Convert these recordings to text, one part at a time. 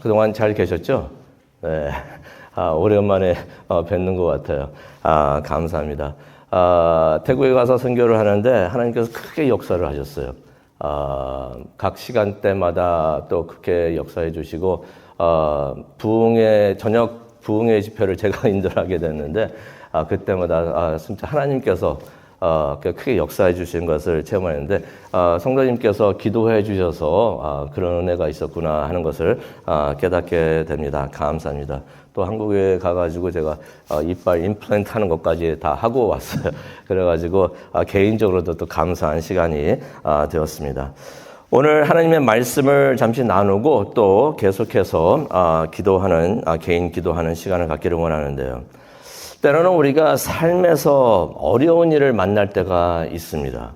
그동안 잘 계셨죠? 네. 오랜만에 뵙는 것 같아요. 감사합니다. 태국에 가서 선교를 하는데 하나님께서 크게 역사를 하셨어요. 각 시간대마다 또 크게 역사해 주시고, 저녁 부흥의 집회를 제가 인도하게 됐는데, 그때마다 진짜 하나님께서 크게 역사해 주신 것을 체험했는데, 성도님께서 기도해 주셔서 그런 은혜가 있었구나 하는 것을 깨닫게 됩니다. 감사합니다. 또 한국에 가가지고 제가 이빨 임플란트 하는 것까지 다 하고 왔어요. 그래가지고 개인적으로도 또 감사한 시간이 되었습니다. 오늘 하나님의 말씀을 잠시 나누고 또 계속해서 개인 기도하는 시간을 갖기를 원하는데요. 때로는 우리가 삶에서 어려운 일을 만날 때가 있습니다.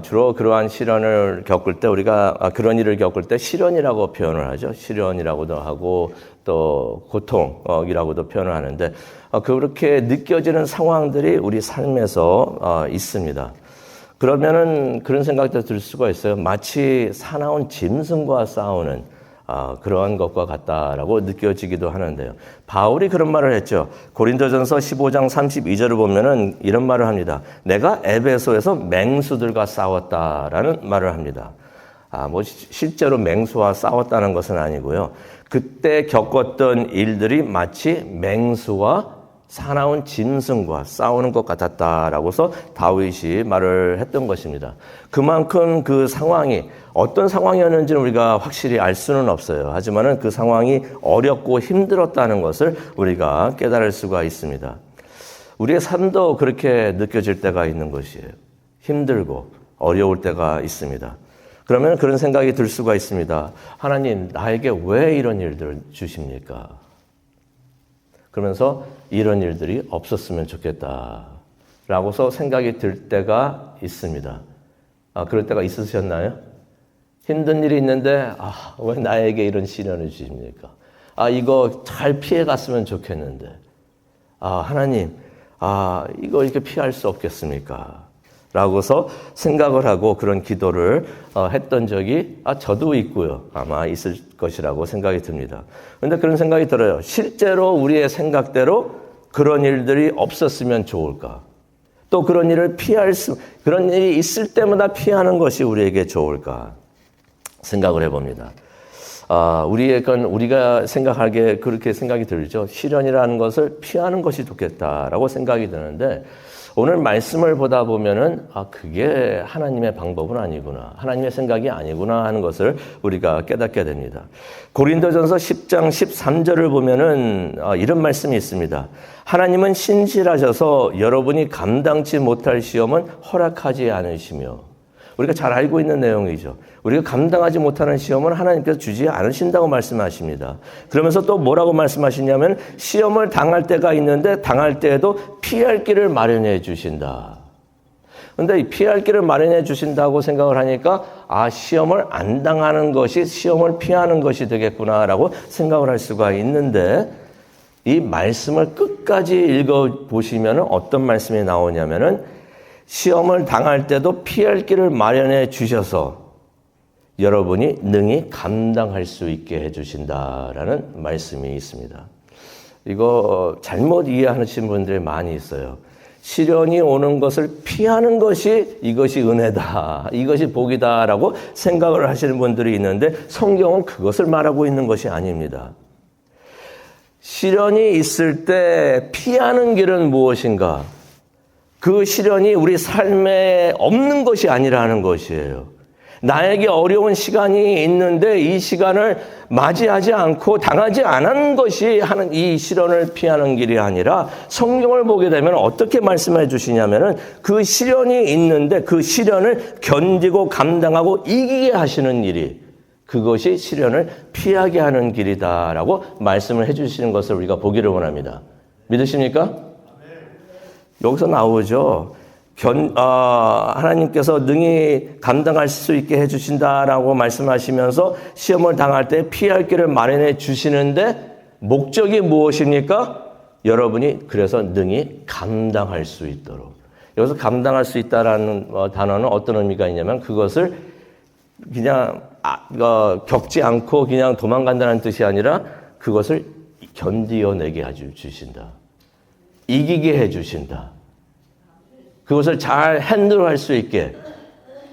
주로 그러한 시련을 겪을 때 우리가 그런 일을 겪을 때 시련이라고 표현을 하죠. 시련이라고도 하고 또 고통이라고도 표현을 하는데, 그렇게 느껴지는 상황들이 우리 삶에서 있습니다. 그러면은 그런 생각도 들 수가 있어요. 마치 사나운 짐승과 싸우는 그러한 것과 같다라고 느껴지기도 하는데요. 바울이 그런 말을 했죠. 고린도전서 15장 32절을 보면은 이런 말을 합니다. 내가 에베소에서 맹수들과 싸웠다라는 말을 합니다. 실제로 맹수와 싸웠다는 것은 아니고요. 그때 겪었던 일들이 마치 맹수와 사나운 짐승과 싸우는 것 같았다라고서 다윗이 말을 했던 것입니다. 그만큼 그 상황이 어떤 상황이었는지는 우리가 확실히 알 수는 없어요. 하지만은 그 상황이 어렵고 힘들었다는 것을 우리가 깨달을 수가 있습니다. 우리의 삶도 그렇게 느껴질 때가 있는 것이에요. 힘들고 어려울 때가 있습니다. 그러면 그런 생각이 들 수가 있습니다. 하나님, 나에게 왜 이런 일들을 주십니까? 그러면서 이런 일들이 없었으면 좋겠다라고서 생각이 들 때가 있습니다. 그럴 때가 있으셨나요? 힘든 일이 있는데 왜 나에게 이런 시련을 주십니까? 이거 잘 피해갔으면 좋겠는데 하나님 이거 이렇게 피할 수 없겠습니까? 라고서 생각을 하고 그런 기도를 했던 적이 저도 있고요. 아마 있을 것이라고 생각이 듭니다. 그런데 그런 생각이 들어요. 실제로 우리의 생각대로 그런 일들이 없었으면 좋을까? 또 그런 일이 있을 때마다 피하는 것이 우리에게 좋을까? 생각을 해봅니다. 우리가 생각하기에 그렇게 생각이 들죠. 시련이라는 것을 피하는 것이 좋겠다라고 생각이 드는데, 오늘 말씀을 보다 보면은 그게 하나님의 방법은 아니구나, 하나님의 생각이 아니구나 하는 것을 우리가 깨닫게 됩니다. 고린도전서 10장 13절을 보면은 이런 말씀이 있습니다. 하나님은 신실하셔서 여러분이 감당치 못할 시험은 허락하지 않으시며, 우리가 잘 알고 있는 내용이죠. 우리가 감당하지 못하는 시험은 하나님께서 주지 않으신다고 말씀하십니다. 그러면서 또 뭐라고 말씀하시냐면 시험을 당할 때가 있는데 당할 때에도 피할 길을 마련해 주신다. 그런데 이 피할 길을 마련해 주신다고 생각을 하니까 시험을 안 당하는 것이 시험을 피하는 것이 되겠구나라고 생각을 할 수가 있는데, 이 말씀을 끝까지 읽어보시면 어떤 말씀이 나오냐면은 시험을 당할 때도 피할 길을 마련해 주셔서 여러분이 능히 감당할 수 있게 해주신다라는 말씀이 있습니다. 이거 잘못 이해하시는 분들이 많이 있어요. 시련이 오는 것을 피하는 것이 이것이 은혜다, 이것이 복이다라고 생각을 하시는 분들이 있는데, 성경은 그것을 말하고 있는 것이 아닙니다. 시련이 있을 때 피하는 길은 무엇인가? 그 시련이 우리 삶에 없는 것이 아니라는 것이에요. 나에게 어려운 시간이 있는데 이 시간을 맞이하지 않고 당하지 않은 것이 이 시련을 피하는 길이 아니라, 성경을 보게 되면 어떻게 말씀해 주시냐면은 그 시련이 있는데 그 시련을 견디고 감당하고 이기게 하시는 일이, 그것이 시련을 피하게 하는 길이다라고 말씀을 해 주시는 것을 우리가 보기를 원합니다. 믿으십니까? 여기서 나오죠. 하나님께서 능히 감당할 수 있게 해주신다라고 말씀하시면서 시험을 당할 때 피할 길을 마련해 주시는데, 목적이 무엇입니까? 여러분이 그래서 능히 감당할 수 있도록. 여기서 감당할 수 있다라는 단어는 어떤 의미가 있냐면, 그것을 그냥 겪지 않고 그냥 도망간다는 뜻이 아니라 그것을 견디어내게 해주신다. 이기게 해주신다. 그것을 잘 핸들할 수 있게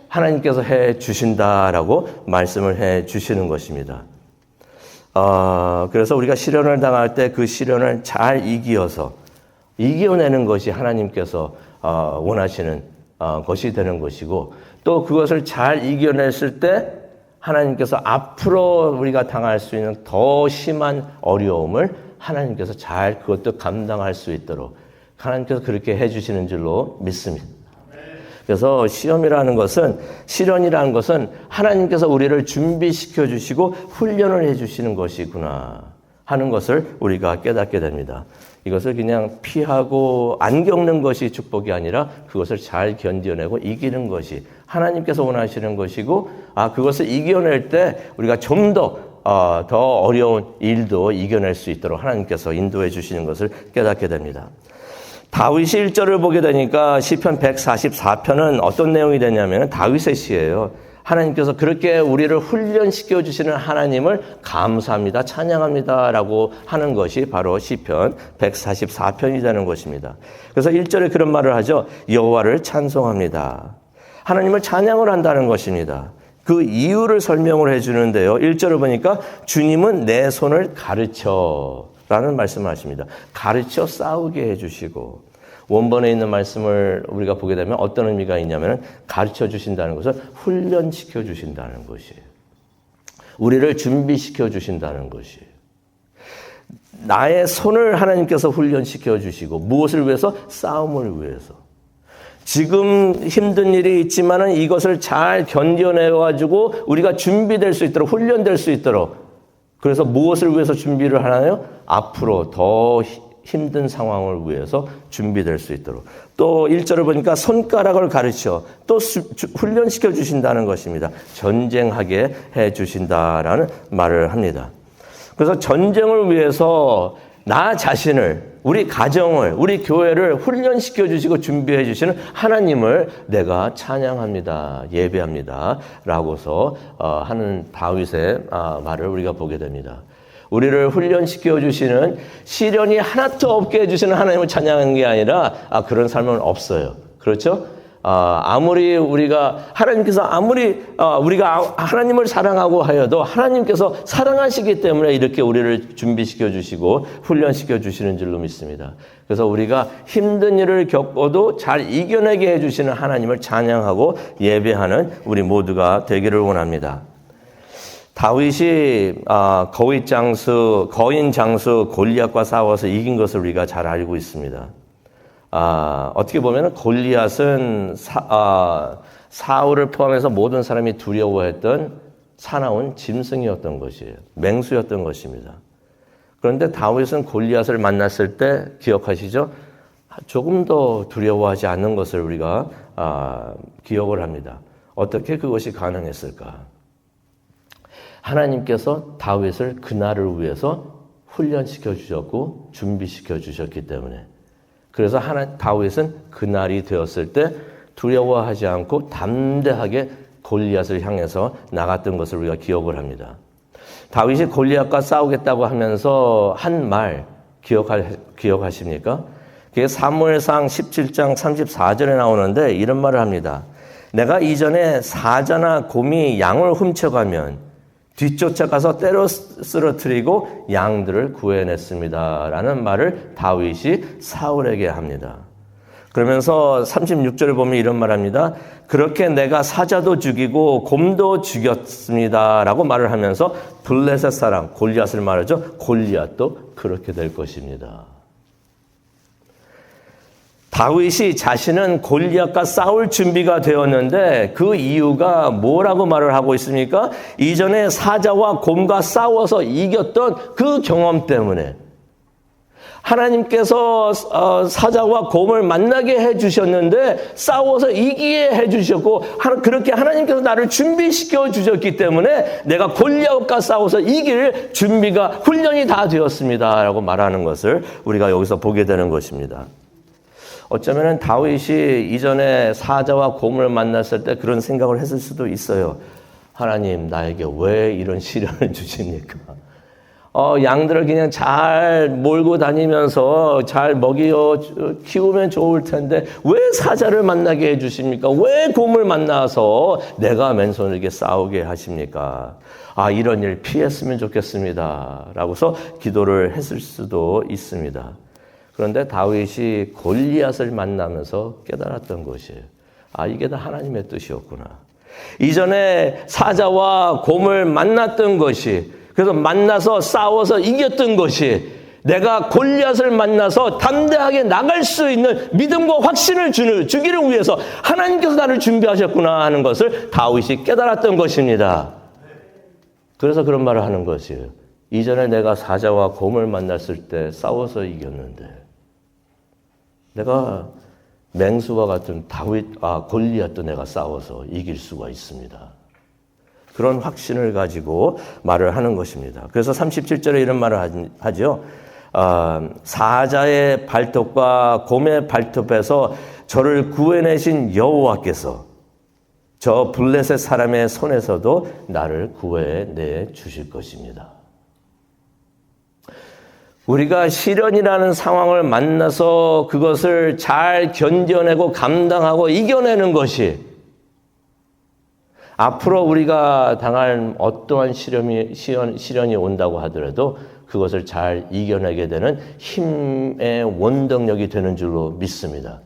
하나님께서 해주신다라고 말씀을 해주시는 것입니다. 그래서 우리가 시련을 당할 때 그 시련을 잘 이겨내는 것이 하나님께서 원하시는 것이 되는 것이고, 또 그것을 잘 이겨냈을 때 하나님께서 앞으로 우리가 당할 수 있는 더 심한 어려움을 하나님께서 잘 그것도 감당할 수 있도록 하나님께서 그렇게 해주시는 줄로 믿습니다. 그래서 시련이라는 것은 하나님께서 우리를 준비시켜 주시고 훈련을 해 주시는 것이구나 하는 것을 우리가 깨닫게 됩니다. 이것을 그냥 피하고 안 겪는 것이 축복이 아니라 그것을 잘 견뎌내고 이기는 것이 하나님께서 원하시는 것이고, 그것을 이겨낼 때 우리가 좀 더 어려운 일도 이겨낼 수 있도록 하나님께서 인도해 주시는 것을 깨닫게 됩니다. 다윗이 1절을 보게 되니까 시편 144편은 어떤 내용이 되냐면 다윗의 시예요. 하나님께서 그렇게 우리를 훈련시켜 주시는 하나님을 감사합니다, 찬양합니다 라고 하는 것이 바로 시편 144편이 되는 것입니다. 그래서 1절에 그런 말을 하죠. 여호와를 찬송합니다. 하나님을 찬양을 한다는 것입니다. 그 이유를 설명을 해주는데요. 1절을 보니까 주님은 내 손을 가르쳐 라는 말씀을 하십니다. 가르쳐 싸우게 해주시고, 원본에 있는 말씀을 우리가 보게 되면 어떤 의미가 있냐면 가르쳐 주신다는 것을 훈련시켜 주신다는 것이에요. 우리를 준비시켜 주신다는 것이에요. 나의 손을 하나님께서 훈련시켜 주시고, 무엇을 위해서? 싸움을 위해서. 지금 힘든 일이 있지만은 이것을 잘 견뎌내가지고 우리가 준비될 수 있도록, 훈련될 수 있도록. 그래서 무엇을 위해서 준비를 하나요? 앞으로 더 힘든 상황을 위해서 준비될 수 있도록. 또 1절을 보니까 손가락을 가르쳐 또 훈련시켜 주신다는 것입니다. 전쟁하게 해 주신다라는 말을 합니다. 그래서 전쟁을 위해서 나 자신을, 우리 가정을, 우리 교회를 훈련시켜 주시고 준비해 주시는 하나님을 내가 찬양합니다, 예배합니다 라고서 하는 다윗의 말을 우리가 보게 됩니다. 우리를 훈련시켜 주시는, 시련이 하나도 없게 해주시는 하나님을 찬양하는 게 아니라 그런 삶은 없어요. 그렇죠? 아무리 하나님께서 우리가 하나님을 사랑하고 하여도 하나님께서 사랑하시기 때문에 이렇게 우리를 준비시켜 주시고 훈련시켜 주시는 줄로 믿습니다. 그래서 우리가 힘든 일을 겪어도 잘 이겨내게 해주시는 하나님을 찬양하고 예배하는 우리 모두가 되기를 원합니다. 다윗이 거인 장수 골리앗과 싸워서 이긴 것을 우리가 잘 알고 있습니다. 어떻게 보면 골리앗은 사울을 포함해서 모든 사람이 두려워했던 사나운 짐승이었던 것이에요. 맹수였던 것입니다. 그런데 다윗은 골리앗을 만났을 때 기억하시죠? 조금 더 두려워하지 않는 것을 우리가 기억을 합니다. 어떻게 그것이 가능했을까? 하나님께서 다윗을 그날을 위해서 훈련시켜 주셨고 준비시켜 주셨기 때문에, 그래서 다윗은 그날이 되었을 때 두려워하지 않고 담대하게 골리앗을 향해서 나갔던 것을 우리가 기억을 합니다. 다윗이 골리앗과 싸우겠다고 하면서 한 말 기억하십니까? 그게 사무엘상 17장 34절에 나오는데 이런 말을 합니다. 내가 이전에 사자나 곰이 양을 훔쳐가면 뒤쫓아가서 때려 쓰러뜨리고 양들을 구해냈습니다 라는 말을 다윗이 사울에게 합니다. 그러면서 36절을 보면 이런 말합니다. 그렇게 내가 사자도 죽이고 곰도 죽였습니다 라고 말을 하면서 블레셋 사람 골리앗을 말하죠. 골리앗도 그렇게 될 것입니다. 다윗이 자신은 골리앗과 싸울 준비가 되었는데 그 이유가 뭐라고 말을 하고 있습니까? 이전에 사자와 곰과 싸워서 이겼던 그 경험 때문에 하나님께서 사자와 곰을 만나게 해주셨는데 싸워서 이기게 해주셨고 그렇게 하나님께서 나를 준비시켜 주셨기 때문에 내가 골리앗과 싸워서 이길 준비가 훈련이 다 되었습니다 라고 말하는 것을 우리가 여기서 보게 되는 것입니다. 어쩌면 다윗이 이전에 사자와 곰을 만났을 때 그런 생각을 했을 수도 있어요. 하나님 나에게 왜 이런 시련을 주십니까? 양들을 그냥 잘 몰고 다니면서 잘 먹여 키우면 좋을 텐데 왜 사자를 만나게 해주십니까? 왜 곰을 만나서 내가 맨손에게 싸우게 하십니까? 이런 일 피했으면 좋겠습니다. 라고서 기도를 했을 수도 있습니다. 그런데 다윗이 골리앗을 만나면서 깨달았던 것이에요. 이게 다 하나님의 뜻이었구나. 이전에 사자와 곰을 만났던 것이, 그래서 만나서 싸워서 이겼던 것이, 내가 골리앗을 만나서 담대하게 나갈 수 있는 믿음과 확신을 주기를 위해서 하나님께서 나를 준비하셨구나 하는 것을 다윗이 깨달았던 것입니다. 그래서 그런 말을 하는 것이에요. 이전에 내가 사자와 곰을 만났을 때 싸워서 이겼는데 내가 맹수와 같은 골리앗도 내가 싸워서 이길 수가 있습니다. 그런 확신을 가지고 말을 하는 것입니다. 그래서 37절에 이런 말을 하죠. 사자의 발톱과 곰의 발톱에서 저를 구해내신 여호와께서 저 블레셋 사람의 손에서도 나를 구해내 주실 것입니다. 우리가 시련이라는 상황을 만나서 그것을 잘 견뎌내고 감당하고 이겨내는 것이 앞으로 우리가 당할 어떠한 시련이 온다고 하더라도 그것을 잘 이겨내게 되는 힘의 원동력이 되는 줄로 믿습니다.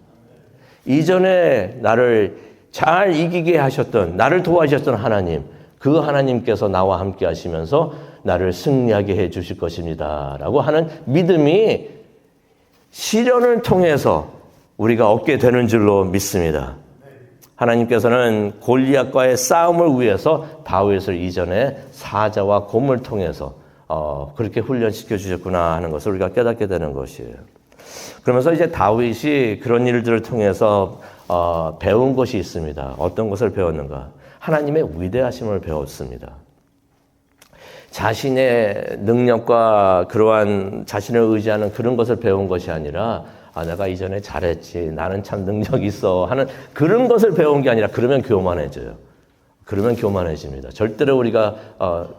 이전에 나를 잘 이기게 하셨던, 나를 도와주셨던 하나님, 그 하나님께서 나와 함께 하시면서 나를 승리하게 해 주실 것입니다. 라고 하는 믿음이 시련을 통해서 우리가 얻게 되는 줄로 믿습니다. 하나님께서는 골리앗과의 싸움을 위해서 다윗을 이전에 사자와 곰을 통해서 그렇게 훈련시켜 주셨구나 하는 것을 우리가 깨닫게 되는 것이에요. 그러면서 이제 다윗이 그런 일들을 통해서 배운 것이 있습니다. 어떤 것을 배웠는가? 하나님의 위대하심을 배웠습니다. 자신의 능력과 그러한 자신을 의지하는 그런 것을 배운 것이 아니라 내가 이전에 잘했지, 나는 참 능력이 있어 하는 그런 것을 배운 게 아니라 그러면 교만해져요. 그러면 교만해집니다. 절대로 우리가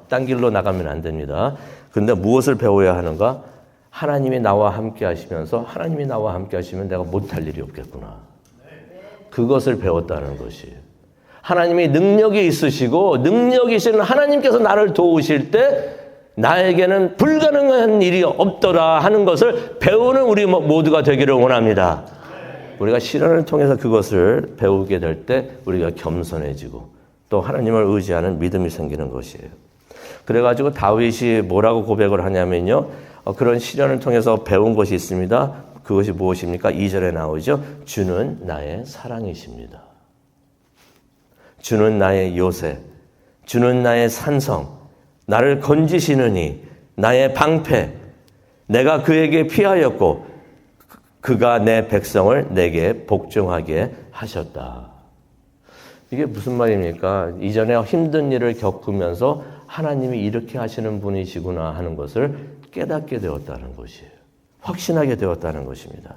딴 길로 나가면 안 됩니다. 그런데 무엇을 배워야 하는가? 하나님이 나와 함께 하시면서 하나님이 나와 함께 하시면 내가 못할 일이 없겠구나. 그것을 배웠다는 것이에요. 하나님이 능력이 있으시고 능력이 있으신 하나님께서 나를 도우실 때 나에게는 불가능한 일이 없더라 하는 것을 배우는 우리 모두가 되기를 원합니다. 우리가 시련을 통해서 그것을 배우게 될 때 우리가 겸손해지고 또 하나님을 의지하는 믿음이 생기는 것이에요. 그래가지고 다윗이 뭐라고 고백을 하냐면요. 그런 시련을 통해서 배운 것이 있습니다. 그것이 무엇입니까? 2절에 나오죠. 주는 나의 사랑이십니다. 주는 나의 요새, 주는 나의 산성, 나를 건지시느니 나의 방패, 내가 그에게 피하였고 그가 내 백성을 내게 복종하게 하셨다. 이게 무슨 말입니까? 이전에 힘든 일을 겪으면서 하나님이 이렇게 하시는 분이시구나 하는 것을 깨닫게 되었다는 것이에요. 확신하게 되었다는 것입니다.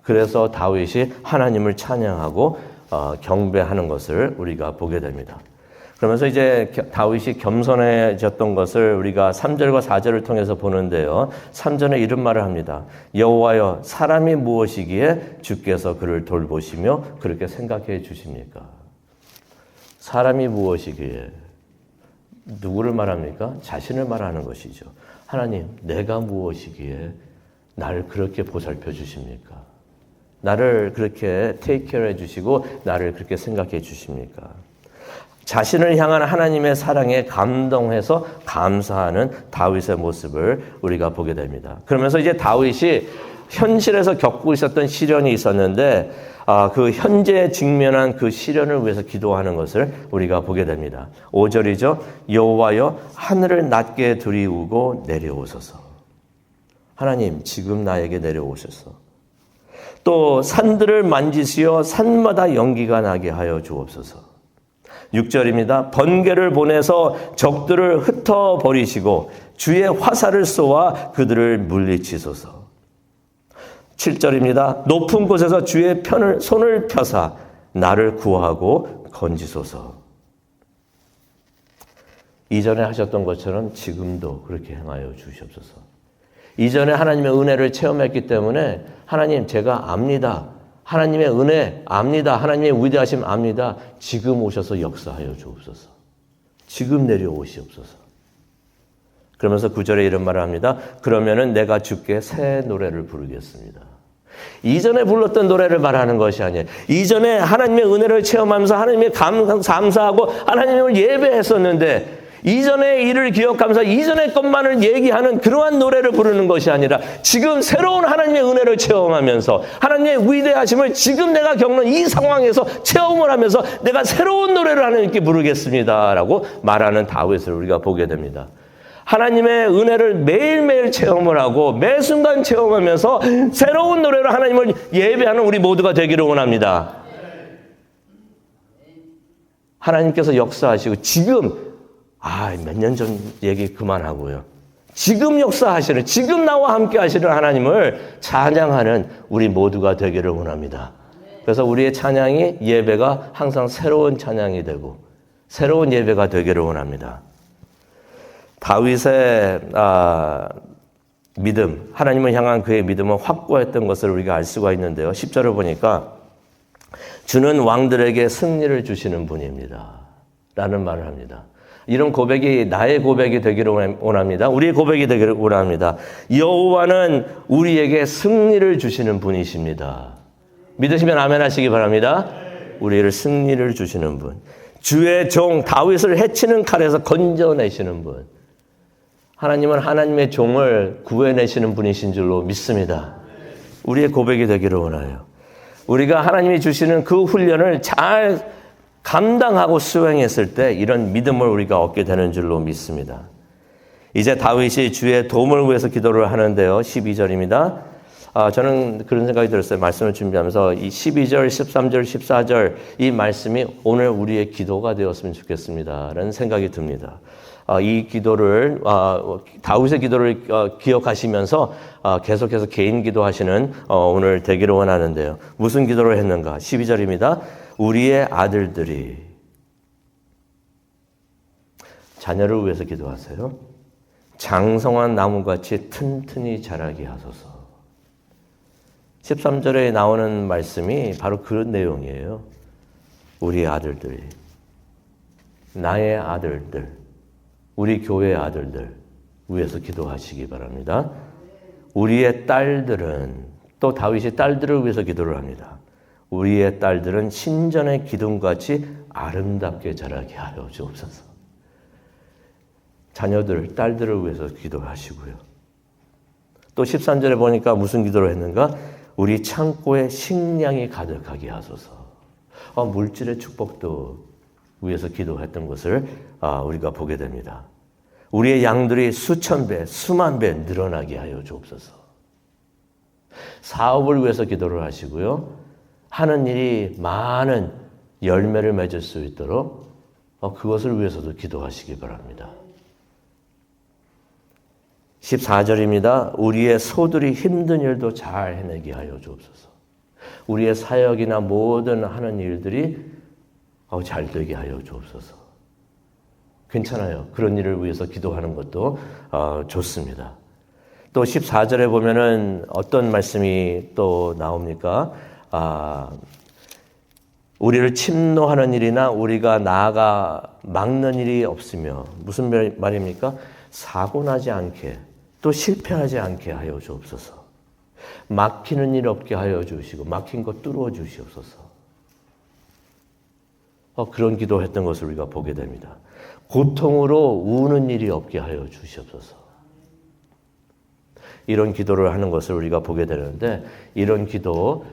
그래서 다윗이 하나님을 찬양하고 경배하는 것을 우리가 보게 됩니다. 그러면서 이제 다윗이 겸손해졌던 것을 우리가 3절과 4절을 통해서 보는데요. 3절에 이런 말을 합니다. 여호와여, 사람이 무엇이기에 주께서 그를 돌보시며 그렇게 생각해 주십니까? 사람이 무엇이기에? 누구를 말합니까? 자신을 말하는 것이죠. 하나님, 내가 무엇이기에 나를 그렇게 보살펴 주십니까? 나를 그렇게 테이크 케어 해주시고 나를 그렇게 생각해 주십니까? 자신을 향한 하나님의 사랑에 감동해서 감사하는 다윗의 모습을 우리가 보게 됩니다. 그러면서 이제 다윗이 현실에서 겪고 있었던 시련이 있었는데 그 현재에 직면한 그 시련을 위해서 기도하는 것을 우리가 보게 됩니다. 5절이죠. 여호와여, 하늘을 낮게 두리우고 내려오소서. 하나님, 지금 나에게 내려오소서. 또 산들을 만지시어 산마다 연기가 나게 하여 주옵소서. 6절입니다. 번개를 보내서 적들을 흩어버리시고 주의 화살을 쏘아 그들을 물리치소서. 7절입니다. 높은 곳에서 주의 손을 펴사 나를 구하고 건지소서. 이전에 하셨던 것처럼 지금도 그렇게 행하여 주시옵소서. 이전에 하나님의 은혜를 체험했기 때문에 하나님 제가 압니다. 하나님의 은혜 압니다. 하나님의 위대하심 압니다. 지금 오셔서 역사하여 주옵소서. 지금 내려오시옵소서. 그러면서 9절에 이런 말을 합니다. 그러면은 내가 주께 새 노래를 부르겠습니다. 이전에 불렀던 노래를 말하는 것이 아니에요. 이전에 하나님의 은혜를 체험하면서 하나님의 감사하고 하나님을 예배했었는데 이전의 일을 기억하면서 이전의 것만을 얘기하는 그러한 노래를 부르는 것이 아니라 지금 새로운 하나님의 은혜를 체험하면서 하나님의 위대하심을 지금 내가 겪는 이 상황에서 체험을 하면서 내가 새로운 노래를 하나님께 부르겠습니다라고 말하는 다윗을 우리가 보게 됩니다. 하나님의 은혜를 매일매일 체험을 하고 매 순간 체험하면서 새로운 노래로 하나님을 예배하는 우리 모두가 되기를 원합니다. 하나님께서 역사하시고 지금 몇 년 전 얘기 그만하고요. 지금 역사하시는, 지금 나와 함께 하시는 하나님을 찬양하는 우리 모두가 되기를 원합니다. 그래서 우리의 찬양이 예배가 항상 새로운 찬양이 되고 새로운 예배가 되기를 원합니다. 다윗의 믿음, 하나님을 향한 그의 믿음은 확고했던 것을 우리가 알 수가 있는데요. 10절을 보니까 주는 왕들에게 승리를 주시는 분입니다. 라는 말을 합니다. 이런 고백이 나의 고백이 되기를 원합니다. 우리의 고백이 되기를 원합니다. 여호와는 우리에게 승리를 주시는 분이십니다. 믿으시면 아멘 하시기 바랍니다. 우리를 승리를 주시는 분. 주의 종 다윗을 해치는 칼에서 건져내시는 분. 하나님은 하나님의 종을 구해내시는 분이신 줄로 믿습니다. 우리의 고백이 되기를 원해요. 우리가 하나님이 주시는 그 훈련을 잘 감당하고 수행했을 때 이런 믿음을 우리가 얻게 되는 줄로 믿습니다. 이제 다윗이 주의 도움을 위해서 기도를 하는데요. 12절입니다. 저는 그런 생각이 들었어요. 말씀을 준비하면서 이 12절, 13절, 14절 이 말씀이 오늘 우리의 기도가 되었으면 좋겠습니다. 라는 생각이 듭니다. 이 기도를 다윗의 기도를 기억하시면서 계속해서 개인 기도하시는 오늘 되기를 원하는데요. 무슨 기도를 했는가? 12절입니다. 우리의 아들들이 자녀를 위해서 기도하세요. 장성한 나무같이 튼튼히 자라게 하소서. 13절에 나오는 말씀이 바로 그런 내용이에요. 우리의 아들들이, 나의 아들들, 우리 교회의 아들들 위해서 기도하시기 바랍니다. 우리의 딸들은 또 다윗이 딸들을 위해서 기도를 합니다. 우리의 딸들은 신전의 기둥같이 아름답게 자라게 하여 주옵소서. 자녀들, 딸들을 위해서 기도하시고요. 또 13절에 보니까 무슨 기도를 했는가? 우리 창고에 식량이 가득하게 하소서. 물질의 축복도 위해서 기도했던 것을 우리가 보게 됩니다. 우리의 양들이 수천 배, 수만 배 늘어나게 하여 주옵소서. 사업을 위해서 기도를 하시고요. 하는 일이 많은 열매를 맺을 수 있도록 그것을 위해서도 기도하시기 바랍니다. 14절입니다. 우리의 소들이 힘든 일도 잘 해내게 하여 주옵소서. 우리의 사역이나 모든 하는 일들이 잘 되게 하여 주옵소서. 괜찮아요. 그런 일을 위해서 기도하는 것도 좋습니다. 또 14절에 보면은 어떤 말씀이 또 나옵니까? 우리를 침노하는 일이나 우리가 나아가 막는 일이 없으며 무슨 말입니까? 사고 나지 않게 또 실패하지 않게 하여 주옵소서. 막히는 일 없게 하여 주시고 막힌 것 뚫어 주시옵소서. 그런 기도했던 것을 우리가 보게 됩니다. 고통으로 우는 일이 없게 하여 주시옵소서. 이런 기도를 하는 것을 우리가 보게 되는데 이런 기도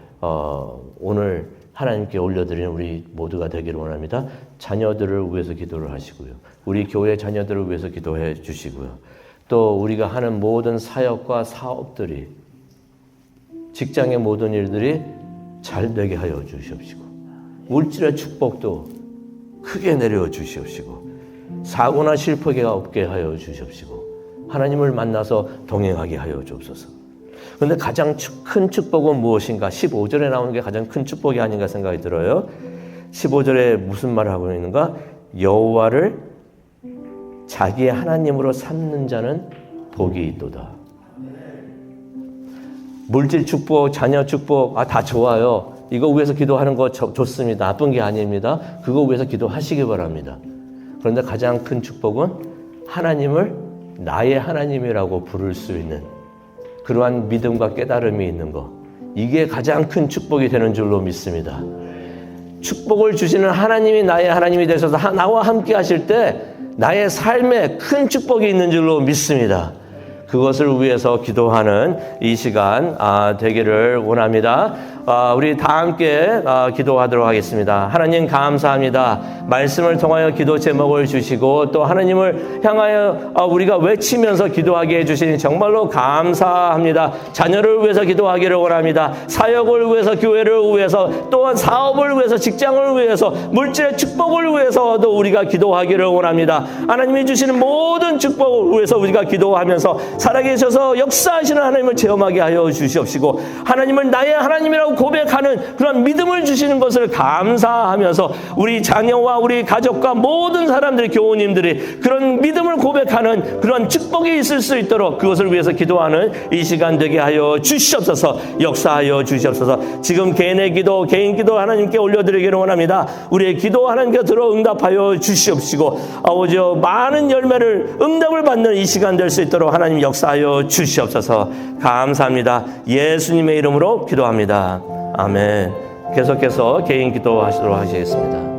오늘 하나님께 올려드리는 우리 모두가 되기를 원합니다. 자녀들을 위해서 기도를 하시고요. 우리 교회 자녀들을 위해서 기도해 주시고요. 또 우리가 하는 모든 사역과 사업들이 직장의 모든 일들이 잘 되게 하여 주시옵시고 물질의 축복도 크게 내려 주시옵시고 사고나 실패가 없게 하여 주시옵시고 하나님을 만나서 동행하게 하여 주옵소서. 그런데 가장 큰 축복은 무엇인가? 15절에 나오는 게 가장 큰 축복이 아닌가 생각이 들어요. 15절에 무슨 말을 하고 있는가? 여호와를 자기의 하나님으로 삼는 자는 복이 있도다. 물질 축복, 자녀 축복, 다 좋아요. 이거 위해서 기도하는 거 좋습니다. 나쁜 게 아닙니다. 그거 위해서 기도하시기 바랍니다. 그런데 가장 큰 축복은 하나님을 나의 하나님이라고 부를 수 있는 그러한 믿음과 깨달음이 있는 것. 이게 가장 큰 축복이 되는 줄로 믿습니다. 축복을 주시는 하나님이 나의 하나님이 되셔서 나와 함께 하실 때 나의 삶에 큰 축복이 있는 줄로 믿습니다. 그것을 위해서 기도하는 이 시간 되기를 원합니다. 우리 다 함께 기도하도록 하겠습니다. 하나님 감사합니다. 말씀을 통하여 기도 제목을 주시고 또 하나님을 향하여 우리가 외치면서 기도하게 해주시니 정말로 감사합니다. 자녀를 위해서 기도하기를 원합니다. 사역을 위해서, 교회를 위해서, 또한 사업을 위해서, 직장을 위해서, 물질의 축복을 위해서도 우리가 기도하기를 원합니다. 하나님이 주시는 모든 축복을 위해서 우리가 기도하면서 살아계셔서 역사하시는 하나님을 체험하게 하여 주시옵시고 하나님을 나의 하나님이라고 고백하는 그런 믿음을 주시는 것을 감사하면서 우리 자녀와 우리 가족과 모든 사람들이, 교우님들이 그런 믿음을 고백하는 그런 축복이 있을 수 있도록 그것을 위해서 기도하는 이 시간 되게 하여 주시옵소서. 역사하여 주시옵소서. 지금 개인 기도 하나님께 올려드리기를 원합니다. 우리의 기도 하나님께 들어 응답하여 주시옵시고 아버지 많은 열매를 응답을 받는 이 시간 될 수 있도록 하나님 역사하여 주시옵소서. 감사합니다. 예수님의 이름으로 기도합니다. 아멘. 계속해서 개인 기도하시도록 하시겠습니다.